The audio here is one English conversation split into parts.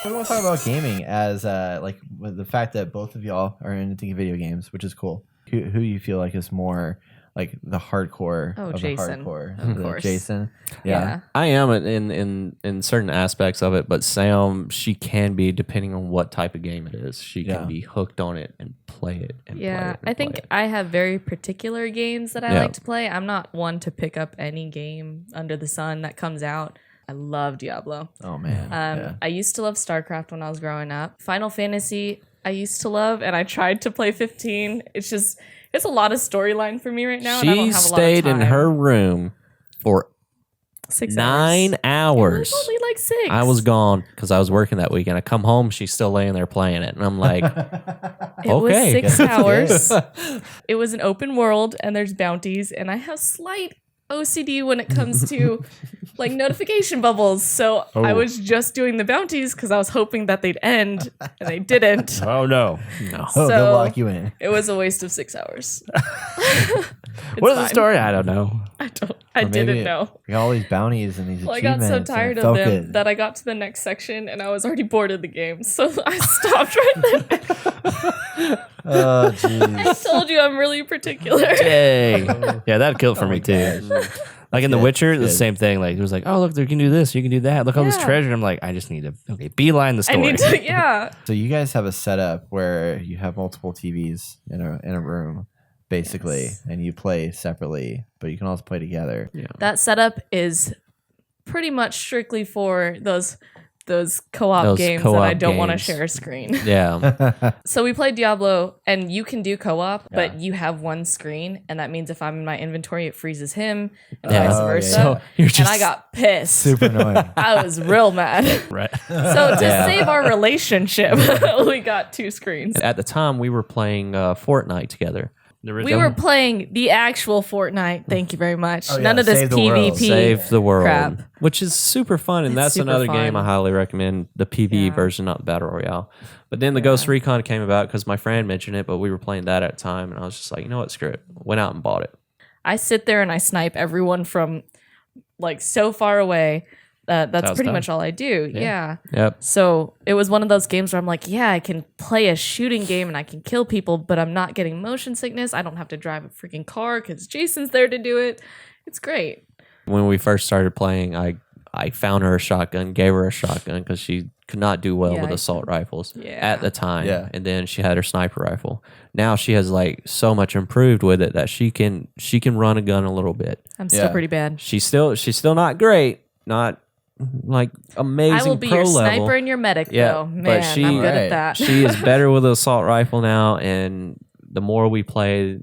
We want to talk about gaming as like with the fact that both of y'all are into video games, which is cool. Who you feel like is more like the hardcore of Jason. the hardcore? Of course. Jason. Yeah. I am in certain aspects of it, but Sam, she can be, depending on what type of game it is. She can be hooked on it and play it. And play it and I think I have very particular games that I like to play. I'm not one to pick up any game under the sun that comes out. I love Diablo. Oh man. I used to love StarCraft when I was growing up. Final Fantasy I used to love, and I tried to play 15. It's a lot of storyline for me right now. She and I don't have a lot of stayed in time. her room for 6 9 hours. It was only like 6. I was gone because I was working that weekend. I come home, she's still laying there playing it, and I'm like, It okay. was 6 hours. It was an open world, and there's bounties, and I have slight OCD when it comes to like notification bubbles. So I was just doing the bounties because I was hoping that they'd end, and they didn't. Oh no. Oh, So they'll lock you in. it was a waste of 6 hours. What is the fine. story? I don't know. I Or maybe didn't know. We got all these bounties and these Well, I got achievements. so and tired it of felt them good. that I got to the next section and I was already bored of the game. So I stopped right there. Oh jeez. I told you I'm really particular. Dang. Yeah, that'd kill it for me too. Like in The Witcher, the same thing. Like it was like, oh look, you can do this, you can do that. Look all this Yeah. treasure. I'm like, I just need to beeline the I story. need to, yeah. So you guys have a setup where you have multiple TVs in a room, basically, and you play separately, but you can also play together. That setup is pretty much strictly for those co-op Those games co-op that I don't want to games. share a screen. Yeah. So we played Diablo, and you can do co-op, but you have one screen, and that means if I'm in my inventory, it freezes him, and vice Oh, versa. yeah. So you're And just I got pissed. Super annoying. I was real mad. right. So to save our relationship, we got 2 screens. At the time, we were playing Fortnite together. We were playing the actual Fortnite. Thank you very much. Oh, yeah, None of this save the world. PvP. Save the world, crap. which is super fun, and It's that's super another fun. game I highly recommend. The PvE Yeah. version, not the battle royale. But then the Ghost Recon came about because my friend mentioned it, but we were playing that at the time, and I was just like, you know what, screw it. Went out and bought it. I sit there and I snipe everyone from like so far away. That's was pretty done. much all I do. Yeah. Yep. So it was one of those games where I'm like, yeah, I can play a shooting game and I can kill people, but I'm not getting motion sickness. I don't have to drive a freaking car because Jason's there to do it. It's great. When we first started playing, I found her a shotgun, gave her a shotgun because she could not do well Yeah, with I- assault rifles Yeah. at the time. Yeah. And then she had her sniper rifle. Now she has like so much improved with it that she can run a gun a little bit. I'm still Yeah. pretty bad. She's still not great, not like amazing I will be pro your level. sniper and your medic, Yeah, though. but Man, she- I'm good Right. at that. She is better with an assault rifle now, and the more we play,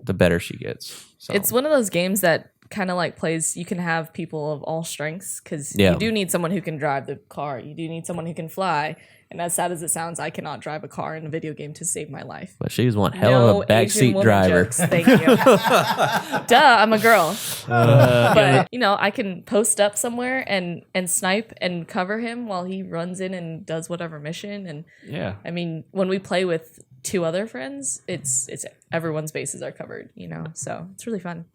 the better she gets. So. It's one of those games that kind of like plays, you can have people of all strengths because Yeah. you do need someone who can drive the car. You do need someone who can fly. And as sad as it sounds, I cannot drive a car in a video game to save my life. But she's one hell of a Asian backseat woman driver. jokes. Thank you. Duh, I'm a girl. But you know, I can post up somewhere and snipe and cover him while he runs in and does whatever mission. And Yeah. I mean, when we play with 2 other friends, it's everyone's bases are covered, you know. So it's really fun.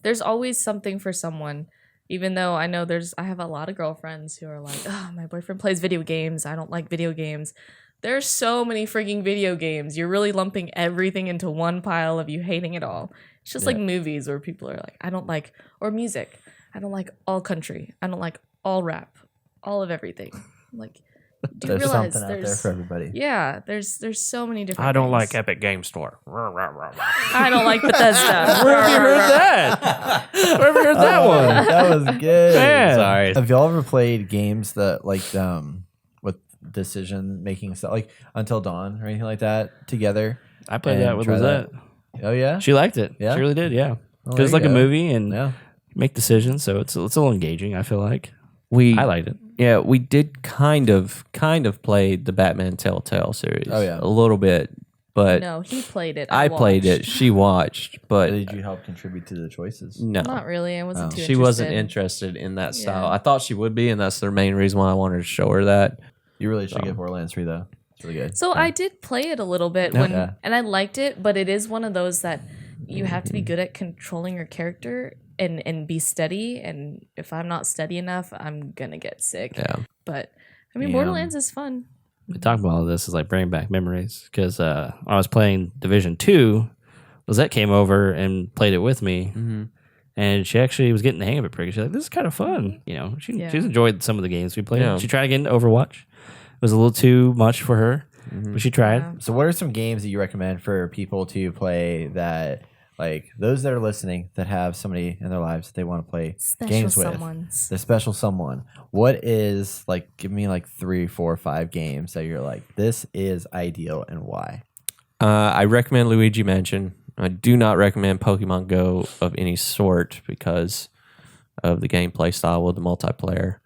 There's always something for someone. Even though I know I have a lot of girlfriends who are like, oh, my boyfriend plays video games. I don't like video games. There's so many freaking video games. You're really lumping everything into one pile of you hating it all. It's just like movies where people are like, I don't like, or music. I don't like all country. I don't like all rap, all of everything. I'm like, do you There's realize something out there for everybody. yeah, there's so many different I don't things. like Epic Game Store. I don't like Bethesda. Where have you heard that? Where have you heard that one? That was good. Man. Sorry. Have y'all ever played games that like with decision making stuff like Until Dawn or anything like that together? I played And that with try Lizette. Oh yeah. She liked it. Yeah? She really did. Yeah. Oh, Because there it's you like a go. movie and Yeah. make decisions, so it's a little engaging. I feel like We I liked it. Yeah, we did kind of play the Batman Telltale series. Oh, yeah. A little bit, but No, he played it. I played it. watched. She watched, but Did you help contribute to the choices? no. Not really. I wasn't too She interested. wasn't interested in that style. Yeah. I thought she would be, and that's the main reason why I wanted to show her that. You really should get Borderlands 3 though. It's really good. So I did play it a little bit Yeah. and I liked it, but it is one of those that you have to be good at controlling your character and be steady. And if I'm not steady enough, I'm gonna get sick. Yeah. But I mean, Yeah. Borderlands is fun. We talked about all this is like bringing back memories because I was playing Division 2. Lizette came over and played it with me, and she actually was getting the hang of it pretty good. She's like, "This is kind of fun." You know, she's enjoyed some of the games we played. Yeah. She tried to get into Overwatch. It was a little too much for her, but she tried. Yeah. So what are some games that you recommend for people to play that, like those that are listening that have somebody in their lives that they want to play Special games with? someone's. The special someone. What is like? Give me like 3, 4, 5 games that you're like, this is ideal and why? I recommend Luigi Mansion. I do not recommend Pokemon Go of any sort because of the gameplay style with the multiplayer.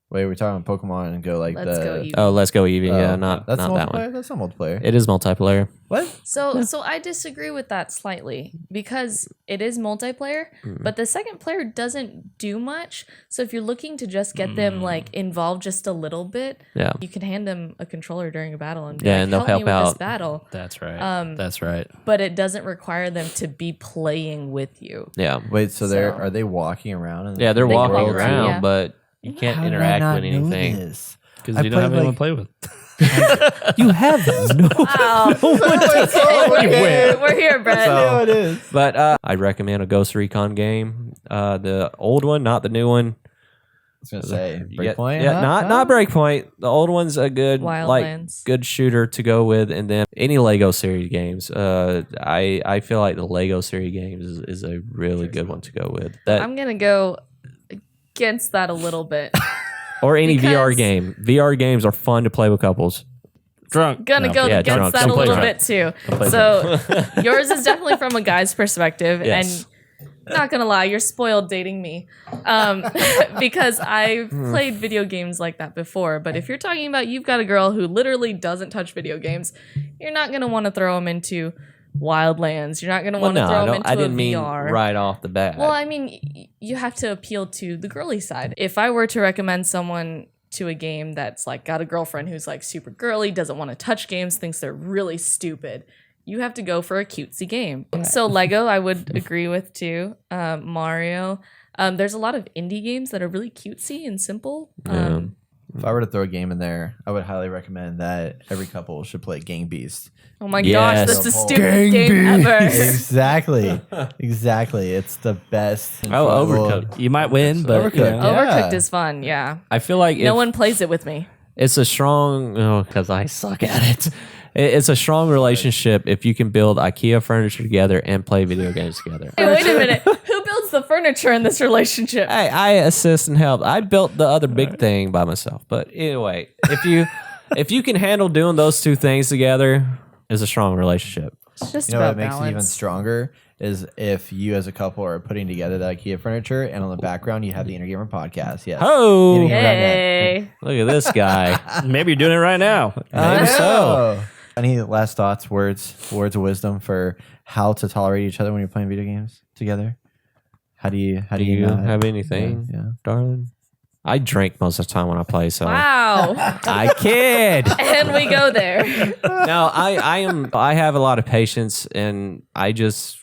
Wait, we're talking Pokemon and Go like Let's the. go Eevee. Oh, Let's Go Eevee. Oh, Yeah, not that's not that multiplayer. one. That's not multiplayer. It is multiplayer. What? So I disagree with that slightly because it is multiplayer, but the second player doesn't do much. So if you're looking to just get them like involved just a little bit, Yeah. you can hand them a controller during a battle and be Yeah, like, and they'll help me help with this out. battle. That's right. That's right. But it doesn't require them to be playing with you. Yeah. Wait, so So- are they walking around? In Yeah, they're They can walking walk around, around, yeah. but you can't How did I interact not with know anything. this? Because I you don't have played, anyone like- to play with. You have no. Wow. Okay. We're here, Brett. So it is. But I recommend a Ghost Recon game. The old one, not the new one. I was gonna say Yeah, Breakpoint. yeah, huh? not Breakpoint. The old one's a good Wildlands. good shooter to go with, and then any Lego series games. I feel like the Lego series games is a really good one to go with. That I'm going to go against that a little bit. or any VR because- game. VR games are fun to play with couples. Drunk. Gonna No. go Yeah, against drunk. that a Don't play little drunk. bit too. Don't play So yours is definitely from a guy's perspective, Yes. and not gonna lie, you're spoiled dating me, because I've played video games like that before. But if you're talking about you've got a girl who literally doesn't touch video games, you're not gonna want to throw them into Wildlands. You're not gonna Well, want to no, throw them no, into I didn't a mean VR. right off the bat. Well, I mean, you have to appeal to the girly side. If I were to recommend someone to a game that's like got a girlfriend who's like super girly, doesn't want to touch games, thinks they're really stupid, you have to go for a cutesy game. So Lego, I would agree with too. Mario. There's a lot of indie games that are really cutesy and simple. If I were to throw a game in there, I would highly recommend that every couple should play Gang Beast. Oh my Yes. gosh, that's the Gang stupidest game ever. Exactly. Exactly. It's the best. Oh, Well, Overcooked. You might win, but you Overcooked. know. Yeah. Overcooked is fun, yeah. I feel like No if one plays it with me. it's a strong because I suck at it. It's a strong relationship if you can build IKEA furniture together and play video games together. Hey, wait a minute. Who builds the furniture in this relationship? Hey, I assist and help. I built the other big thing by myself. But anyway, if you can handle doing those two things together, it's a strong relationship. It's just You know what about makes it even balance. stronger is if you as a couple are putting together the IKEA furniture and on the background you have the Inner Gamer podcast. Yes. Oh, Yeah. Hey. look at this guy. Maybe you're doing it right now. I Maybe know. Any last thoughts, words of wisdom for how to tolerate each other when you're playing video games together? How do you Do you not- have anything, Yeah. darling? I drink most of the time when I play, so Wow. I kid. And we go there. No, I have a lot of patience, and I just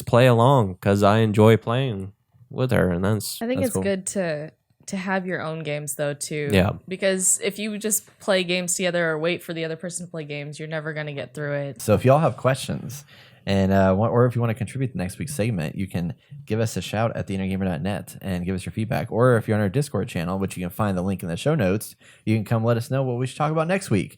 play along because I enjoy playing with her, and that's I think That's it's cool. good to have your own games though too. Yeah. Because if you just play games together or wait for the other person to play games, you're never gonna get through it. So if y'all have questions and or if you want to contribute to next week's segment, you can give us a shout at theinnergamer.net and give us your feedback. Or if you're on our Discord channel, which you can find the link in the show notes, you can come let us know what we should talk about next week.